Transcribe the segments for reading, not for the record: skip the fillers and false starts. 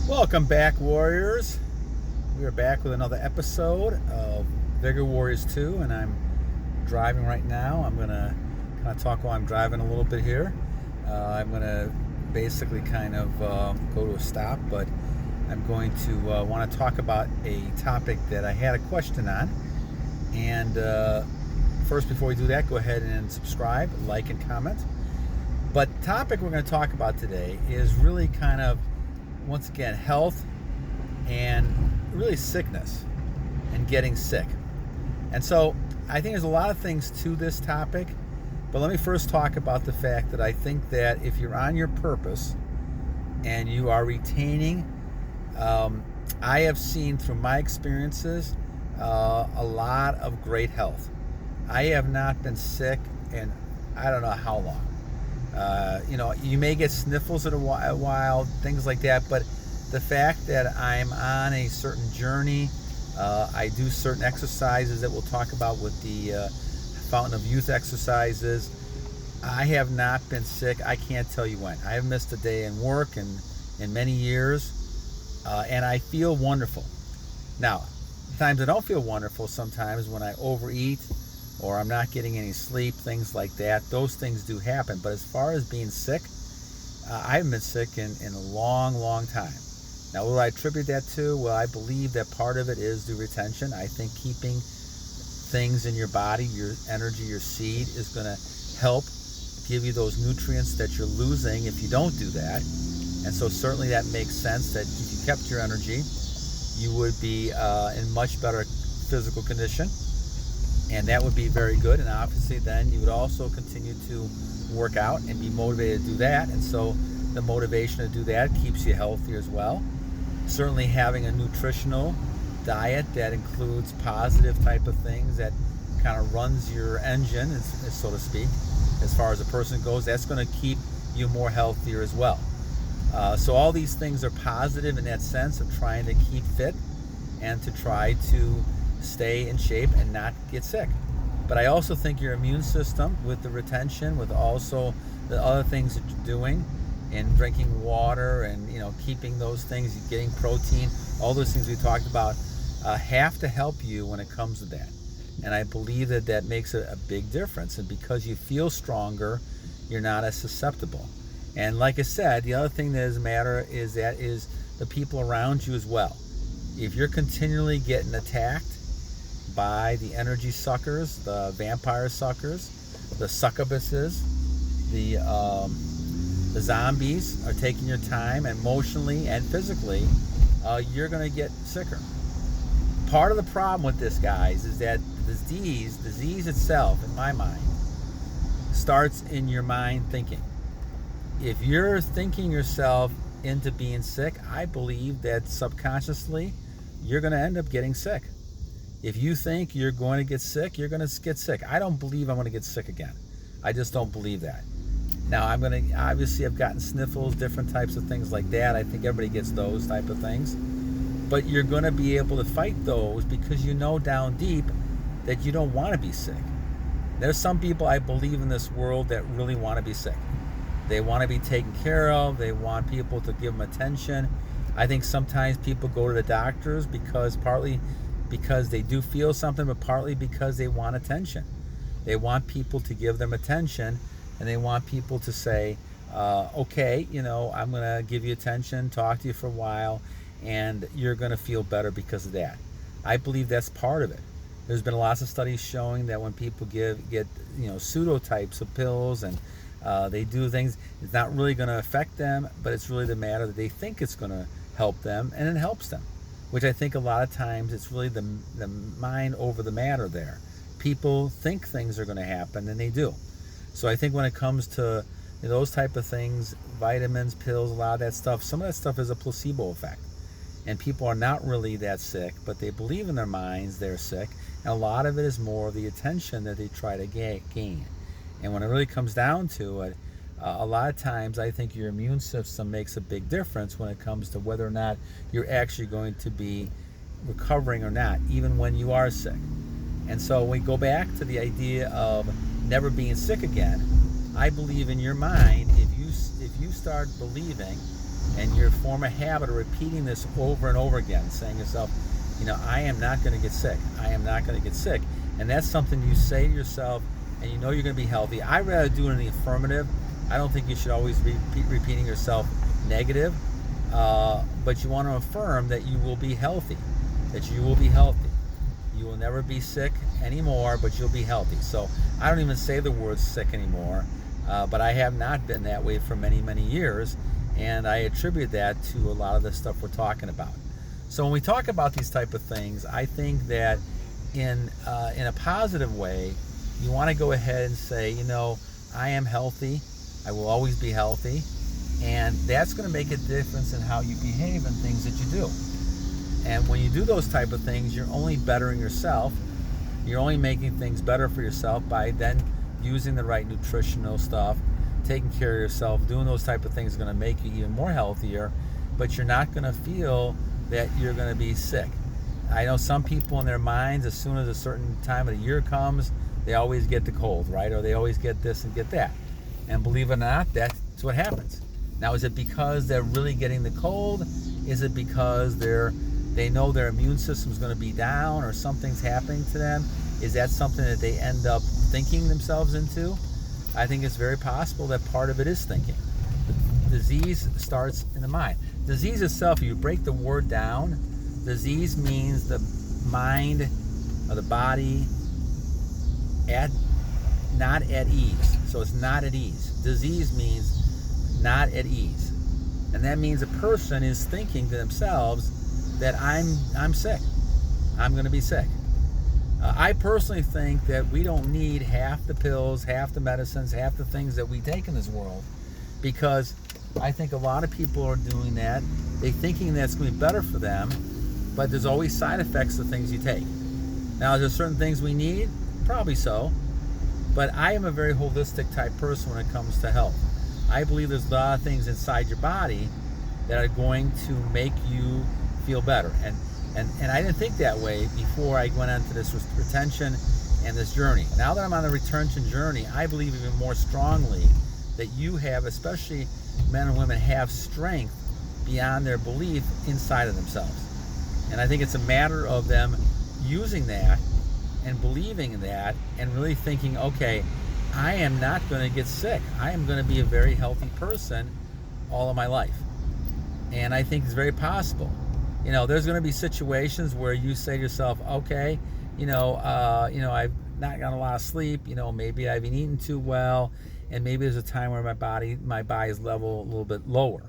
Welcome back, Warriors. We are back with another episode of Vigor Warriors 2, and I'm driving right now. I'm going to kind of talk while I'm driving a little bit here. I'm going to basically kind of go to a stop, but I'm going to want to talk about a topic that I had a question on. And first, before we do that, go ahead and subscribe, like, and comment. But the topic we're going to talk about today is really kind of, once again, health and really sickness and getting sick. And so I think there's a lot of things to this topic, but let me first talk about the fact that I think that if you're on your purpose and you are retaining, I have seen through my experiences a lot of great health. I have not been sick in I don't know how long. You may get sniffles in a while, things like that, but the fact that I'm on a certain journey, I do certain exercises that we'll talk about with the Fountain of Youth exercises. I have not been sick. I can't tell you when. I have missed a day in work in many years, and I feel wonderful. Now, times I don't feel wonderful sometimes when I overeat or I'm not getting any sleep, things like that. Those things do happen. But as far as being sick, I haven't been sick in a long, long time. Now, what do I attribute that to? Well, I believe that part of it is the retention. I think keeping things in your body, your energy, your seed is going to help give you those nutrients that you're losing if you don't do that. And so certainly that makes sense that if you kept your energy, you would be in much better physical condition. And that would be very good. And obviously then you would also continue to work out and be motivated to do that. And so the motivation to do that keeps you healthier as well. Certainly having a nutritional diet that includes positive type of things that kind of runs your engine, so to speak, as far as a person goes, that's going to keep you more healthier as well. So all these things are positive in that sense of trying to keep fit and to try to stay in shape and not get sick. But I also think your immune system, with the retention, with also the other things that you're doing and drinking water and keeping those things, getting protein, all those things we talked about, have to help you when it comes to that. And I believe that makes a big difference. And because you feel stronger, you're not as susceptible. And like I said, the other thing that does matter is the people around you as well. If you're continually getting attacked by the energy suckers, the vampire suckers, the succubuses, the zombies are taking your time emotionally and physically, you're going to get sicker. Part of the problem with this, guys, is that the disease itself, in my mind, starts in your mind thinking. If you're thinking yourself into being sick, I believe that subconsciously you're going to end up getting sick. If you think you're going to get sick, you're going to get sick. I don't believe I'm going to get sick again. I just don't believe that. Now, obviously I've gotten sniffles, different types of things like that. I think everybody gets those type of things. But you're going to be able to fight those because you know down deep that you don't want to be sick. There's some people, I believe, in this world that really want to be sick. They want to be taken care of. They want people to give them attention. I think sometimes people go to the doctors partly because they do feel something, but partly because they want attention. They want people to give them attention, and they want people to say, okay, I'm going to give you attention, talk to you for a while, and you're going to feel better because of that. I believe that's part of it. There's been lots of studies showing that when people get pseudo types of pills and they do things, it's not really going to affect them, but it's really the matter that they think it's going to help them, and it helps them. Which I think a lot of times it's really the mind over the matter there. People think things are going to happen, and they do. So I think when it comes to those type of things, vitamins, pills, a lot of that stuff, some of that stuff is a placebo effect. And people are not really that sick, but they believe in their minds they're sick. And a lot of it is more the attention that they try to gain. And when it really comes down to it, a lot of times I think your immune system makes a big difference when it comes to whether or not you're actually going to be recovering or not, even when you are sick. And so when we go back to the idea of never being sick again, I believe in your mind, if you start believing and you form a habit of repeating this over and over again, saying to yourself, I am not going to get sick. I am not going to get sick. And that's something you say to yourself, and you're going to be healthy. I'd rather do it in the affirmative. I don't think you should always be repeating yourself negative, but you want to affirm that you will be healthy, that you will be healthy. You will never be sick anymore, but you'll be healthy. So I don't even say the word sick anymore, but I have not been that way for many, many years, and I attribute that to a lot of the stuff we're talking about. So when we talk about these type of things, I think that in a positive way, you want to go ahead and say, I am healthy. I will always be healthy. And that's going to make a difference in how you behave and things that you do. And when you do those type of things, you're only bettering yourself. You're only making things better for yourself by then using the right nutritional stuff, taking care of yourself, doing those type of things is going to make you even more healthier, but you're not going to feel that you're going to be sick. I know some people in their minds, as soon as a certain time of the year comes, they always get the cold, right? Or they always get this and get that. And believe it or not, that's what happens. Now, is it because they're really getting the cold? Is it because they know their immune system is going to be down or something's happening to them? Is that something that they end up thinking themselves into? I think it's very possible that part of it is thinking. Disease starts in the mind. Disease itself, if you break the word down, disease means the mind or the body not at ease. So it's not at ease. Disease means not at ease. And that means a person is thinking to themselves that I'm sick. I'm going to be sick. I personally think that we don't need half the pills, half the medicines, half the things that we take in this world, because I think a lot of people are doing that. They're thinking that's going to be better for them, but there's always side effects to things you take. Now, is there certain things we need? Probably so. But I am a very holistic type person when it comes to health. I believe there's a lot of things inside your body that are going to make you feel better. And I didn't think that way before I went into this retention and this journey. Now that I'm on the retention journey, I believe even more strongly that you have, especially men and women, have strength beyond their belief inside of themselves. And I think it's a matter of them using that and believing in that and really thinking, okay, I am not going to get sick. I am going to be a very healthy person all of my life. And I think it's very possible. There's going to be situations where you say to yourself, okay, I've not gotten a lot of sleep. Maybe I've been eating too well, and maybe there's a time where my body's level a little bit lower.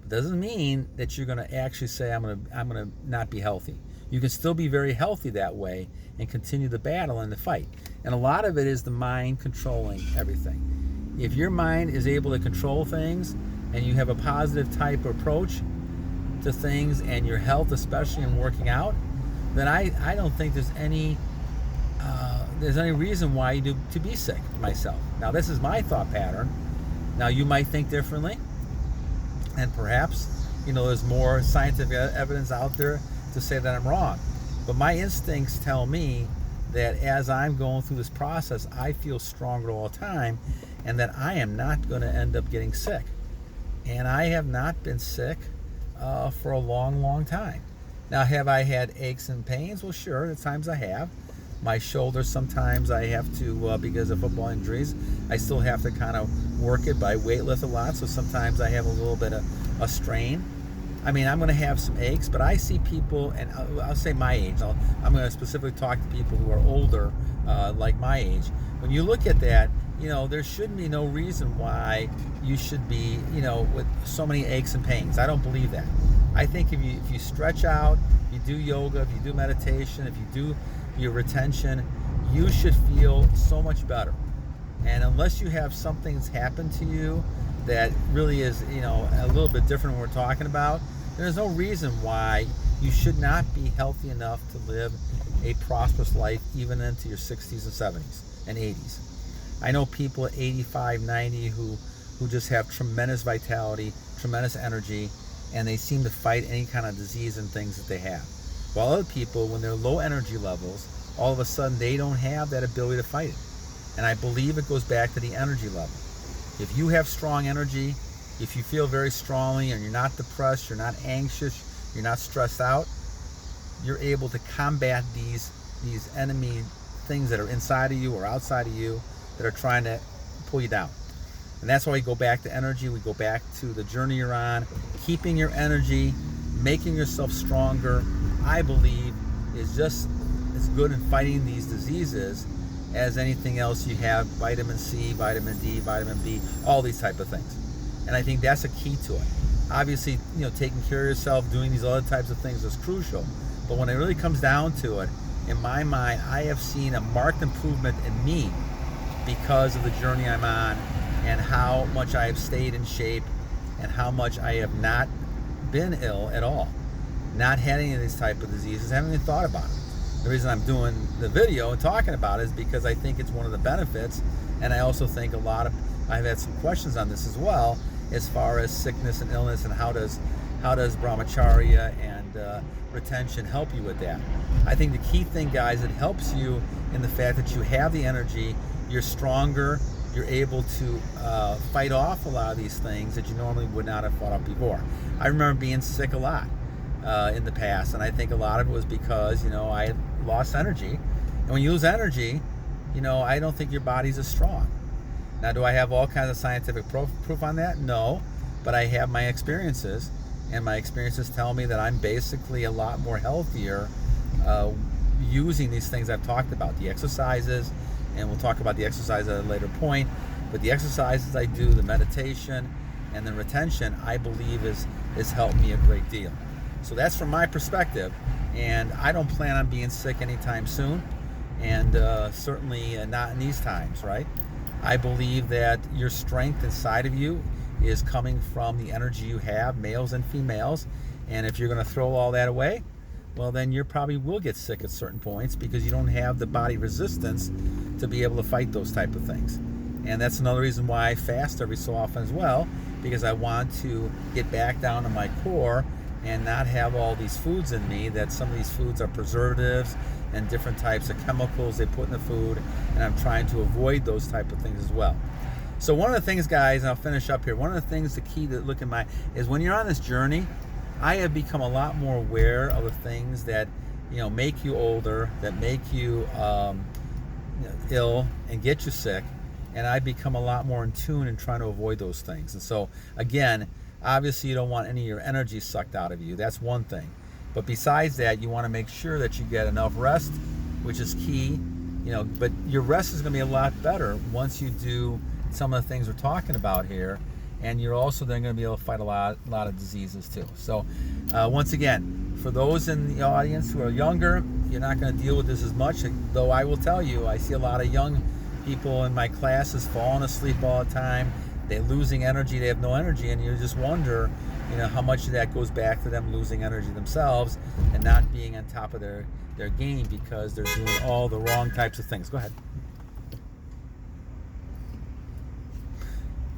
It doesn't mean that you're going to actually say I'm going to not be healthy. You can still be very healthy that way and continue the battle and the fight. And a lot of it is the mind controlling everything. If your mind is able to control things and you have a positive type of approach to things and your health, especially in working out, then I don't think there's any reason why you to be sick myself. Now, this is my thought pattern. Now, you might think differently, and perhaps there's more scientific evidence out there to say that I'm wrong. But my instincts tell me that as I'm going through this process, I feel stronger all the time, and that I am not going to end up getting sick. And I have not been sick for a long, long time. Now, have I had aches and pains? Well, sure, at times I have. My shoulders, sometimes I have to, because of football injuries, I still have to kind of work it, but I weight lift a lot, so sometimes I have a little bit of a strain. I mean, I'm going to have some aches, but I see people, and I'll say my age. I'm going to specifically talk to people who are older, like my age. When you look at that, there shouldn't be no reason why you should be, with so many aches and pains. I don't believe that. I think if you stretch out, you do yoga, if you do meditation, if you do your retention, you should feel so much better. And unless you have something that's happened to you that really is, a little bit different than we're talking about, there's no reason why you should not be healthy enough to live a prosperous life even into your 60s and 70s and 80s. I know people at 85, 90 who just have tremendous vitality, tremendous energy, and they seem to fight any kind of disease and things that they have. While other people, when they're low energy levels, all of a sudden they don't have that ability to fight it. And I believe it goes back to the energy level. If you have strong energy, If you feel very strongly and you're not depressed, you're not anxious, you're not stressed out, you're able to combat these enemy things that are inside of you or outside of you that are trying to pull you down. And that's why we go back to energy. We go back to the journey you're on. Keeping your energy, making yourself stronger, I believe, is just as good in fighting these diseases as anything else you have. Vitamin C, vitamin D, vitamin B, all these type of things. And I think that's a key to it. Obviously, taking care of yourself, doing these other types of things is crucial. But when it really comes down to it, in my mind, I have seen a marked improvement in me because of the journey I'm on and how much I have stayed in shape and how much I have not been ill at all. Not had any of these type of diseases, haven't even thought about it. The reason I'm doing the video and talking about it is because I think it's one of the benefits, and I also think I've had some questions on this as well, as far as sickness and illness and how does brahmacharya and retention help you with that. I think the key thing, guys, it helps you in the fact that you have the energy, you're stronger, you're able to fight off a lot of these things that you normally would not have fought off before. I remember being sick a lot in the past, and I think a lot of it was because I had lost energy. And when you lose energy, I don't think your body's as strong. Now, do I have all kinds of scientific proof on that? No, but I have my experiences, and my experiences tell me that I'm basically a lot more healthier using these things I've talked about, the exercises, and we'll talk about the exercise at a later point, but the exercises I do, the meditation, and the retention, I believe has helped me a great deal. So that's from my perspective, and I don't plan on being sick anytime soon, and certainly not in these times, right? I believe that your strength inside of you is coming from the energy you have, males and females, and if you're going to throw all that away, well, then you probably will get sick at certain points because you don't have the body resistance to be able to fight those type of things. And that's another reason why I fast every so often as well, because I want to get back down to my core and not have all these foods in me, that some of these foods are preservatives and different types of chemicals they put in the food, and I'm trying to avoid those type of things as well. So one of the things, guys, and I'll finish up here, one of the things, the key to look at is when you're on this journey, I have become a lot more aware of the things that make you older, that make you ill and get you sick, and I become a lot more in tune and trying to avoid those things. And so again, obviously you don't want any of your energy sucked out of you. That's one thing. But besides that, you want to make sure that you get enough rest, which is key. But your rest is going to be a lot better once you do some of the things we're talking about here, and you're also then going to be able to fight a lot of diseases too. So once again, for those in the audience who are younger, you're not going to deal with this as much, though I will tell you, I see a lot of young people in my classes falling asleep all the time. They're losing energy, they have no energy, and you just wonder how much of that goes back to them losing energy themselves and not being on top of their game because they're doing all the wrong types of things. Go ahead.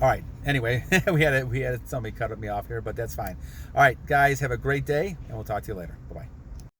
All right. Anyway, we had somebody cut me off here, but that's fine. All right, guys, have a great day, and we'll talk to you later. Bye-bye.